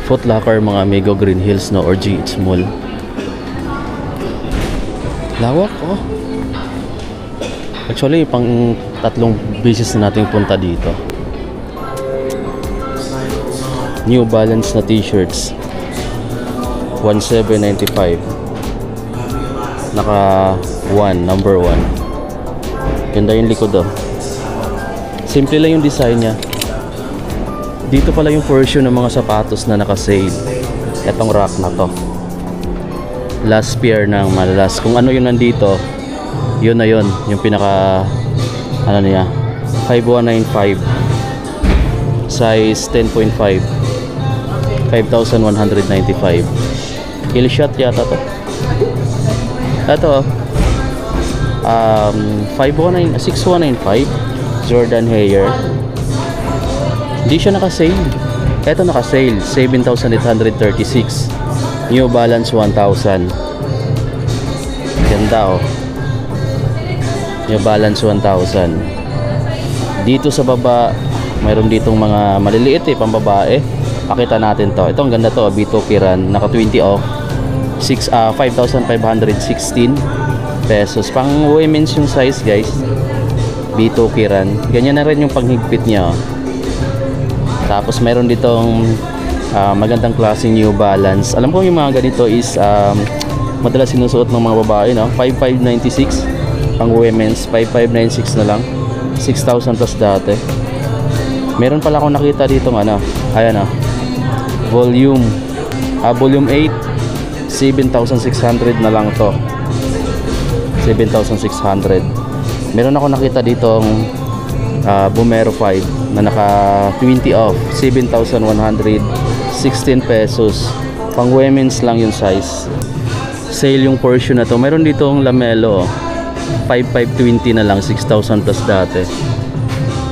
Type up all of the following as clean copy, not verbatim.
Foot Locker mga amigo, Green Hills no, or GH Mall. Lawak oh. Actually pang 3 beses na nating punta dito. New Balance na t-shirts 1795. Naka 1, number 1. Ganda yung likod oh. Simple lang yung design nya. Dito pala yung version ng mga sapatos na naka-sale. Etong rack na to. Last pair ng malalas. Kung ano yung nandito, yun na yun. Yung pinaka ano niya, 5195, size 10.5, 5,195. Heel shot yata to. Ito 6195 Jordan Hair. Hindi siya naka-sale. Ito naka-sale 7,836. New Balance 1,000. Ganda oh. New Balance 1,000. Dito sa baba mayroon ditong mga maliliit pang babae. Pakita natin to. Ito ang ganda to, B2 Kiran, naka 20 off. 5,516 pesos. Pang women's yung size guys. B2 Kiran. Ganyan na rin yung panghigpit niya oh. Tapos mayroon ditong magandang klaseng New Balance. Alam ko yung mga ganito is madalas sinusuot ng mga babae no? 5,596 pang women's, 5,596 na lang, 6,000 plus dati. Meron pala akong nakita dito ano, ayan volume 8, 7,600 na lang to. 7,600. Meron ako nakita dito Bumero 5 na naka 20 off, 7,116 pesos. Pang women's lang yung size. Sale yung portion na to. Meron dito ang Lamelo 5,520 na lang, 6,000 plus dati.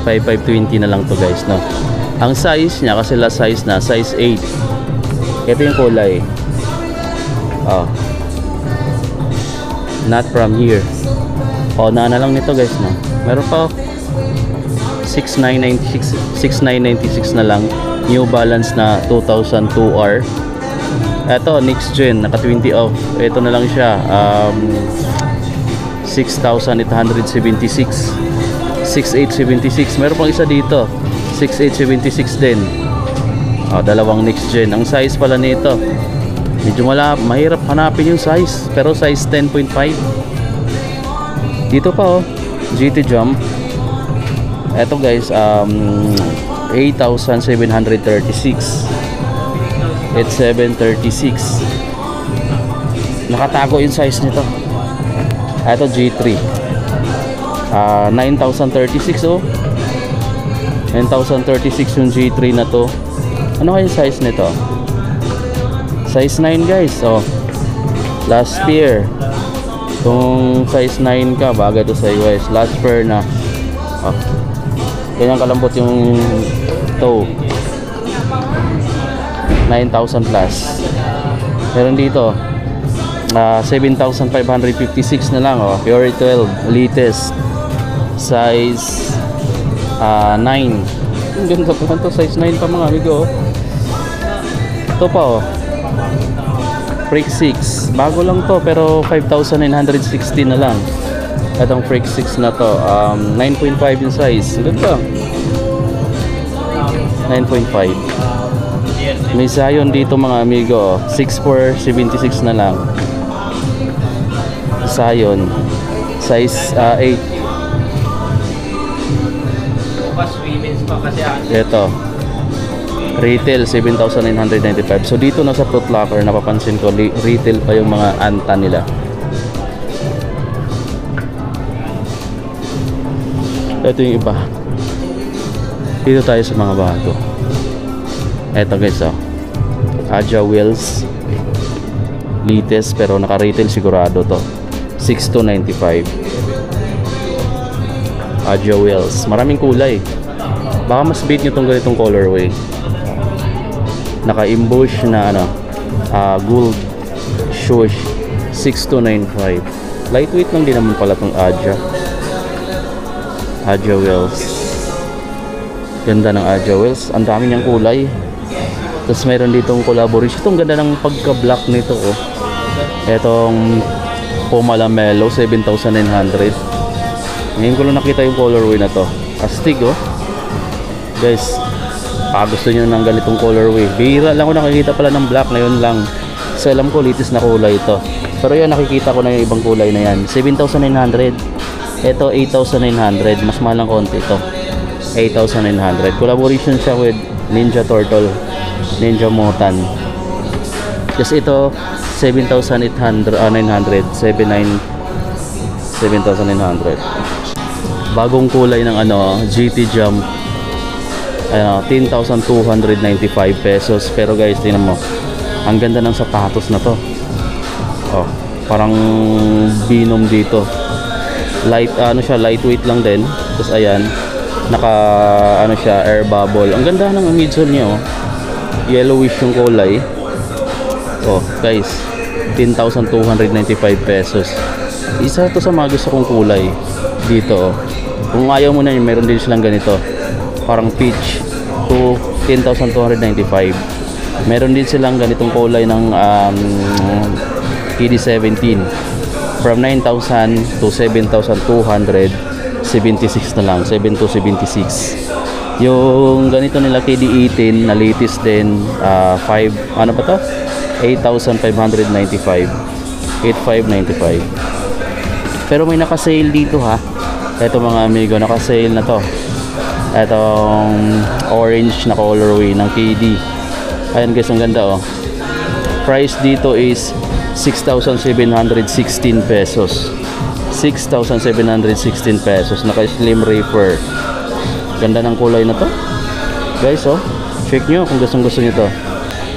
5,520 na lang to guys no. Ang size niya kasi last size na, size 8. Ito yung kulay. Not from here. Na lang nito guys no. Meron pa 6,996 na lang. New Balance na 2002R. Ito next gen, naka 20 off. Ito na lang siya 6,876. 6,876. Meron pang isa dito 6,876 din. Dalawang next gen. Ang size pala nito medyo mahirap hanapin yung size, pero size 10.5. Dito pa GT Jump. Eto guys 8,736. It's 736. Nakatago yung size nito. Eto G3 9,036 9,036 yung G3 na to. Ano kaya yung size nito? Size 9 guys. Last pair. Kung size 9 ka, bagay to sa iyo guys. Last pair na. Ganyan kalambot yung toe. 9,000 plus. Meron dito 7,556 na lang Pure 12 latest size 9. Ang ganda pa to, size 9 pa mga amigo. Ito pa Freak 6, bago lang to pero 5,960 na lang. Itong Freak 6 na to 9.5 yung size. Ang ganda. 9.5. May Zion dito mga amigo 6,476 na lang. Zion size 8. Ito retail 7,995. So dito na sa Foot Locker napapansin ko retail pa yung mga anta nila. Ito yung iba. Dito tayo sa mga bago. Ito guys Aja Wheels latest pero naka retail sigurado to 6,295. Aja Wheels, maraming kulay. Baka mas beat nyo itong ganitong colorway. Naka-emboss na gold swoosh 6,295. Lightweight lang din naman pala itong Aja Wheels. Ganda ng Aja Wheels. Ang dami niyang kulay. Tapos meron ditong collaboration. Itong ganda ng pagka-black nito, oh. Itong Puma Lamelo 7,900. Ngayon ko lang nakita yung colorway na to. Astig, oh. Guys, gusto nyo ng ganitong colorway. Bihira lang ko nakikita pala ng black ngayon lang. So alam ko latest na kulay ito. Pero yan, nakikita ko na yung ibang kulay na yan. 7,900. Ito 8,900. Mas mahal ng konti ito. 8,900. Collaboration siya with Ninja Turtle, Ninja Motan. Just ito 7,900. 7,900. Bagong kulay ng ano, GT Jump. 10,295 pesos. Pero guys, tingnan mo, ang ganda ng sapatos na to. Oh, parang binom dito. Light, ano siya, lightweight lang din. Tapos ayan, naka ano siya, air bubble. Ang ganda ng midsole niya, oh. Yellowish yung kulay. Oh, guys, 10,295 pesos. Isa to sa mga gusto kong kulay dito, oh. Kung ayaw mo na yun, meron din silang ganito. Parang peach to 10,295. Meron din silang ganitong kulay ng PD17 from 9,000 to 7,276 na lang, 7,276. Yung ganito nila KD18 na latest din, 5 ano ba to? 8,595, 8,595. Pero may naka-sale dito, ha. Ito mga amigo, naka-sale na to. Itong orange na colorway ng KD. Ayan guys, ang ganda, oh. Price dito is 6,716 pesos. 6,716 pesos. Naka-slim reefer. Ganda ng kulay na to, guys, oh. Check nyo kung gustong-gusto nyo to.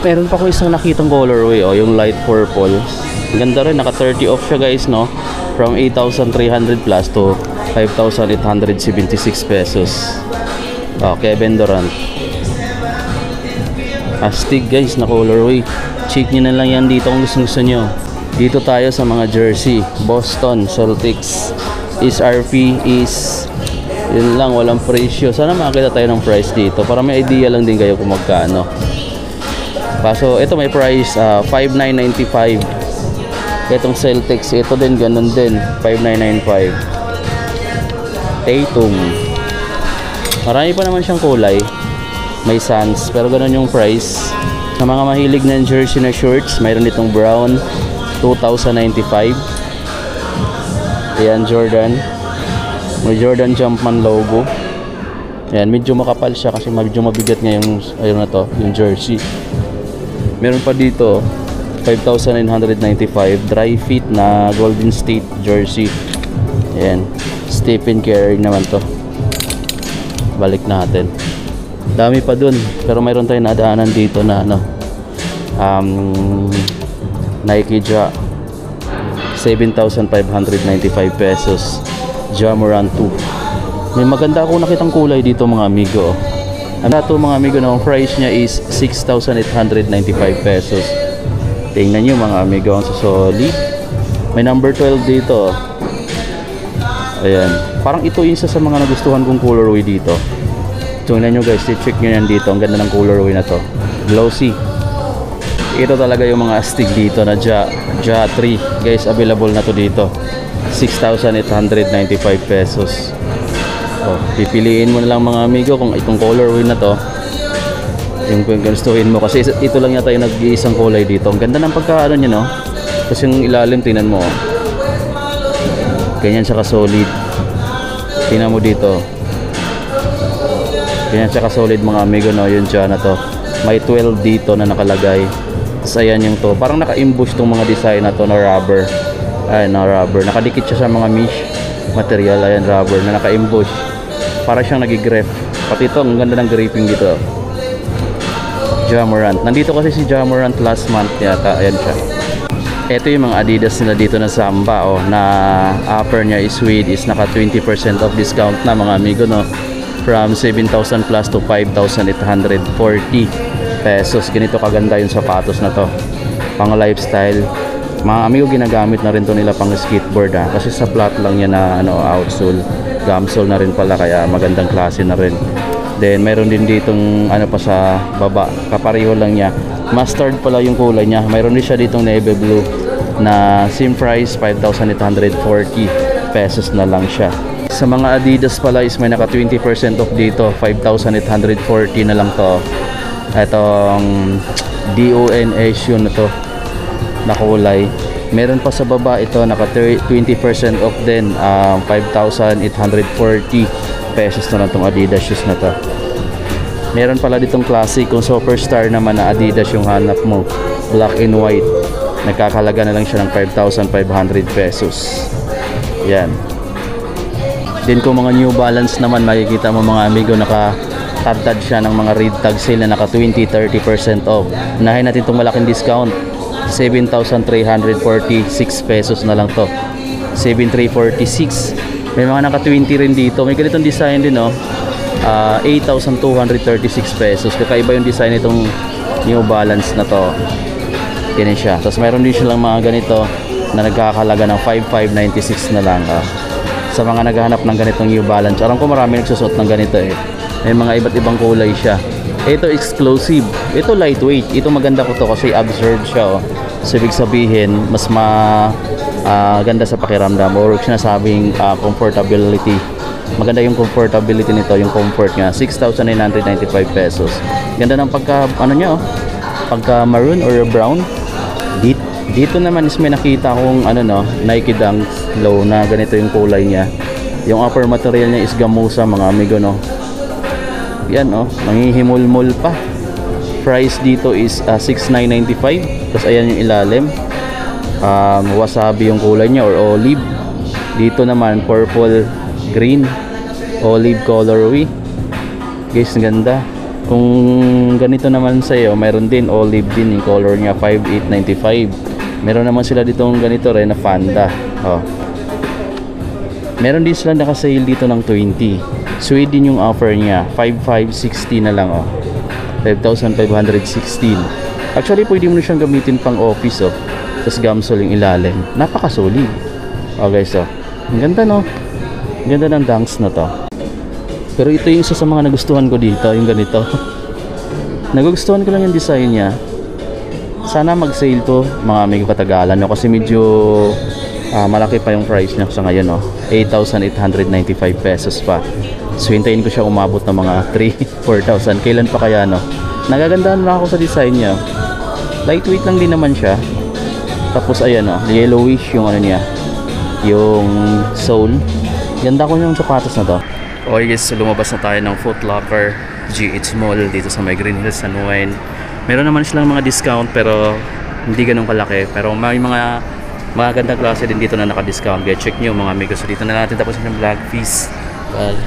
Meron pa ko isang nakitang colorway, oh, yung light purple. Ganda rin, naka 30 off siya, guys, no? From 8,300 plus to 5,876 pesos. Oh, Kevin Durant. Astig, guys, na colorway. Check nyo na lang yan dito kung gusto nyo. Dito tayo sa mga jersey. Boston Celtics. RP is yun lang, walang presyo. Sana makakita tayo ng price dito para may idea lang din kayo kung magkano. Kaso ito may price, 5,995. Itong Celtics, ito din ganun din, 5,995. Tatum. Marami pa naman siyang kulay. May Suns, pero ganun yung price. Sa mga mahilig ng jersey na shorts, mayroon itong brown, 2,095. Ayan, Jordan. May Jordan Jumpman logo. Ayan, medyo makapal siya kasi medyo mabigat nga yung, ayun na to, yung jersey. Meron pa dito, 5,995. Dry fit na Golden State jersey. Ayan, Stephen Curry naman to. Balik natin. Dami pa dun, pero mayroon tayong nadaanan dito na ano, Nike Ja, 7,595 pesos. Ja Morant 2. May maganda akong nakitang kulay dito mga amigo. Ano to mga amigo, na ang price niya is 6,895 pesos. Tingnan nyo mga amigo, ang solid. May number 12 dito. Ayan, parang ito yung isa sa mga nagustuhan kong colorway dito. Tingnan nyo guys, check nyo yan dito. Ang ganda ng colorway na to, glossy. Ito talaga yung mga astig dito na Ja 3. Guys, available na to dito, 6,895 pesos. Oh, pipiliin mo na lang mga amigo kung itong colorway na to yung gustuhin mo, kasi ito lang yata yung nag-iisang kulay dito. Ang ganda ng pagkaano niya, no? Kasi yung ilalim, tingnan mo, oh. Ganyan siya ka-solid. Tingnan mo dito. Ganyan siya ka-solid mga amigo, no? Yung dyan na to. May 12 dito na nakalagay. Tapos ayan yung to. Parang naka-imbush tong mga design na to na rubber. Ayan, na rubber. Nakadikit siya sa mga mesh material. Ayan, rubber na naka-imbush. Para siyang nag-grip. Pati ito, ang ganda ng gripping dito. Ja Morant. Nandito kasi si Ja Morant last month yata. Ayan siya. Ito yung mga Adidas nila dito na Samba, oh, na upper niya is suede, is naka 20% off discount na mga amigo, no? From 7,000 plus to 5,840 pesos. Ganito kaganda yung sapatos na to. Pang lifestyle. Mga amigo, ginagamit na rin to nila pang skateboard, ha? Kasi sa flat lang yan na ano, outsole. Gumsole na rin pala, kaya magandang klase na rin. Then mayroon din ditong ano pa sa baba, kapareho lang niya. Mustard pala yung kulay niya. Mayroon din siya ditong navy blue na same price, 5,840 pesos na lang siya. Sa mga Adidas pala is may naka 20% off dito, 5,840 na lang to. Itong DONS yun na to na kulay. Meron pa sa baba ito naka 20% off din, 5,840 pesos na lang tong Adidas shoes na to. Meron pala ditong classic, kung superstar naman na Adidas yung hanap mo, black and white, nagkakalaga na lang siya ng 5,500 pesos. Yan. Din kung mga New Balance naman, makikita mo mga amigo, nakatagtad siya ng mga red tag sale na naka 20-30% off. Unahin natin itong malaking discount, 7,346 pesos na lang to, 7,346. May mga naka 20 rin dito, may ganitong design din, no? 8,236 pesos. Kakaiba yung design nitong New Balance na to. Ganyan siya. Tapos mayroon din silang mga ganito na nagkakalaga ng 5,596 na lang. Sa mga naghahanap ng ganitong New Balance, alam ko marami nagsusuot ng ganito eh. May mga iba't ibang kulay siya. Ito exclusive. Ito lightweight. Ito maganda ko to kasi absurd siya. So ibig sabihin, mas ganda sa pakiramdam, or sinasabing comfortability. Maganda yung comfortability nito, yung comfort niya. 6,995 pesos. Ganda ng pagka ano niya, pagka maroon or brown. Dito naman is may nakita akong ano, no, Nike Dunk Low na ganito yung kulay niya. Yung upper material niya is gamusa, mga amigo, no. Yan, oh, nanghihimulmul pa. Price dito is 6,995. Tapos ayan yung ilalim, wasabi yung kulay niya, or olive. Dito naman purple green, olive colorway. Guys, ganda. Kung ganito naman sa'yo, mayroon din olive din yung color niya, 5,895. Meron naman sila ditong ganito rin na Fanda. Meron din sila naka-sale dito ng 20. Suede din yung offer niya, 5,560 na lang, 5,516. Actually pwede mo na siyang gamitin pang office, tapos gamsol yung ilalim. Napaka-solid. Guys, ang ganda, no? Ang ganda ng dunks na to. Pero ito yung isa sa mga nagustuhan ko dito, yung ganito. Nagugustuhan ko lang yung design niya. Sana mag-sale to, mga amigo, katagalan, no? Kasi medyo malaki pa yung price niya sa ngayon, 8,895 pesos pa. So hintayin ko siya umabot ng mga 3-4,000. Kailan pa kaya, no? Nagagandahan na ako sa design niya. Lightweight lang din naman siya. Tapos ayan, yellowish yung ano niya, yung sole. Ganda ko yung sapatos na to. Okay guys, so lumabas na tayo ng Foot Locker GH Mall dito sa may Green Hills, San Juan. Meron naman silang mga discount pero hindi ganun kalaki. Pero may mga gandang klase din dito na naka-discount. Kaya check nyo mga amigos. So dito na natin tapos yung vlog. Peace. Bye.